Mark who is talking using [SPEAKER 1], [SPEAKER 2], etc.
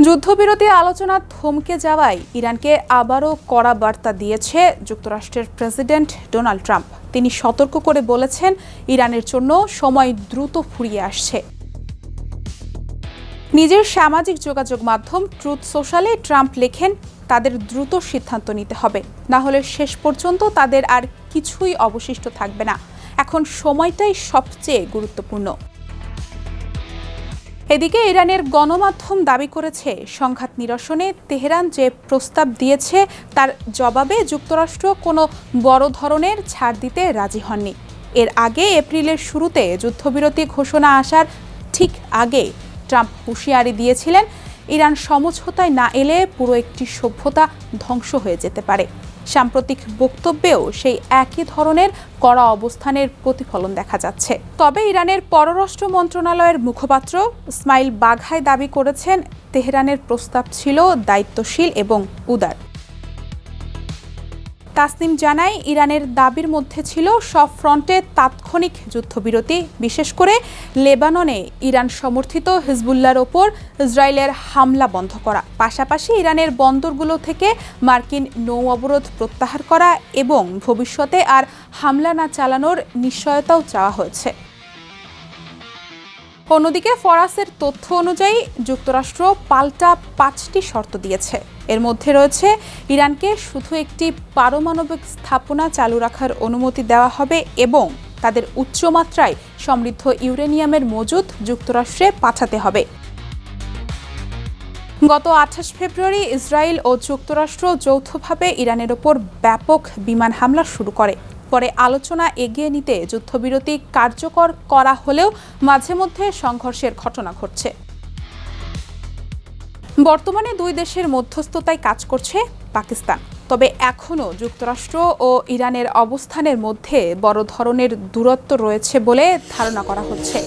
[SPEAKER 1] যুদ্ধবিরতি আলোচনা থমকে যাওয়ায় ইরানকে আবারও কড়া বার্তা দিয়েছে যুক্তরাষ্ট্রের প্রেসিডেন্ট ডোনাল্ড ট্রাম্প। তিনি সতর্ক করে বলেছেন, ইরানের জন্য সময় দ্রুত ফুরিয়ে আসছে। নিজের সামাজিক যোগাযোগ মাধ্যম ট্রুথ সোশ্যালে ট্রাম্প লেখেন, তাদের দ্রুত সিদ্ধান্ত নিতে হবে, না হলে শেষ পর্যন্ত তাদের আর কিছুই অবশিষ্ট থাকবে না। এখন সময়টাই সবচেয়ে গুরুত্বপূর্ণ। এদিকে ইরানের গণমাধ্যম দাবি করেছে, সংঘাত নিরসনে তেহরান যে প্রস্তাব দিয়েছে তার জবাবে যুক্তরাষ্ট্র কোনো বড় ধরনের ছাড় দিতে রাজি হননি। এর আগে এপ্রিলের শুরুতে যুদ্ধবিরতি ঘোষণা আসার ঠিক আগে ট্রাম্প হুঁশিয়ারি দিয়েছিলেন, ইরান সমঝোতায় না এলে পুরো একটি সভ্যতা ধ্বংস হয়ে যেতে পারে। সাম্প্রতিক বক্তব্যেও সেই একই ধরনের কড়া অবস্থানের প্রতিফলন দেখা যাচ্ছে। তবে ইরানের পররাষ্ট্র মন্ত্রণালয়ের মুখপাত্র ইসমাইল বাঘাই দাবি করেছেন, তেহরানের প্রস্তাব ছিল দায়িত্বশীল এবং উদার। তাসনিম জানায়, ইরানের দাবির মধ্যে ছিল সব ফ্রন্টে তাৎক্ষণিক যুদ্ধবিরতি, বিশেষ করে লেবাননে ইরান সমর্থিত হিজবুল্লাহর ওপর ইসরায়েলের হামলা বন্ধ করা, পাশাপাশি ইরানের বন্দরগুলো থেকে মার্কিন নৌ অবরোধ প্রত্যাহার করা এবং ভবিষ্যতে আর হামলা না চালানোর নিশ্চয়তাও চাওয়া হয়েছে। অন্যদিকে ফরাসের তথ্য অনুযায়ী যুক্তরাষ্ট্র পাল্টা 5টি শর্ত দিয়েছে। এর মধ্যে রয়েছে, ইরানকে শুধু একটি পারমাণবিক স্থাপনা চালু রাখার অনুমতি দেওয়া হবে এবং তাদের উচ্চমাত্রায় সমৃদ্ধ ইউরেনিয়ামের মজুদ যুক্তরাষ্ট্রে পাঠাতে হবে। গত 28 ফেব্রুয়ারি ইসরায়েল ও যুক্তরাষ্ট্র যৌথভাবে ইরানের ওপর ব্যাপক বিমান হামলা শুরু করে। পরে আলোচনা এগিয়ে নিতে যুদ্ধবিরতি কার্যকর করা হলেও মাঝে মধ্যে সংঘর্ষের ঘটনা ঘটছে। বর্তমানে দুই দেশের মধ্যস্থতায় কাজ করছে পাকিস্তান। তবে এখনও যুক্তরাষ্ট্র ও ইরানের অবস্থানের মধ্যে বড় ধরনের দূরত্ব রয়েছে বলে ধারণা করা হচ্ছে।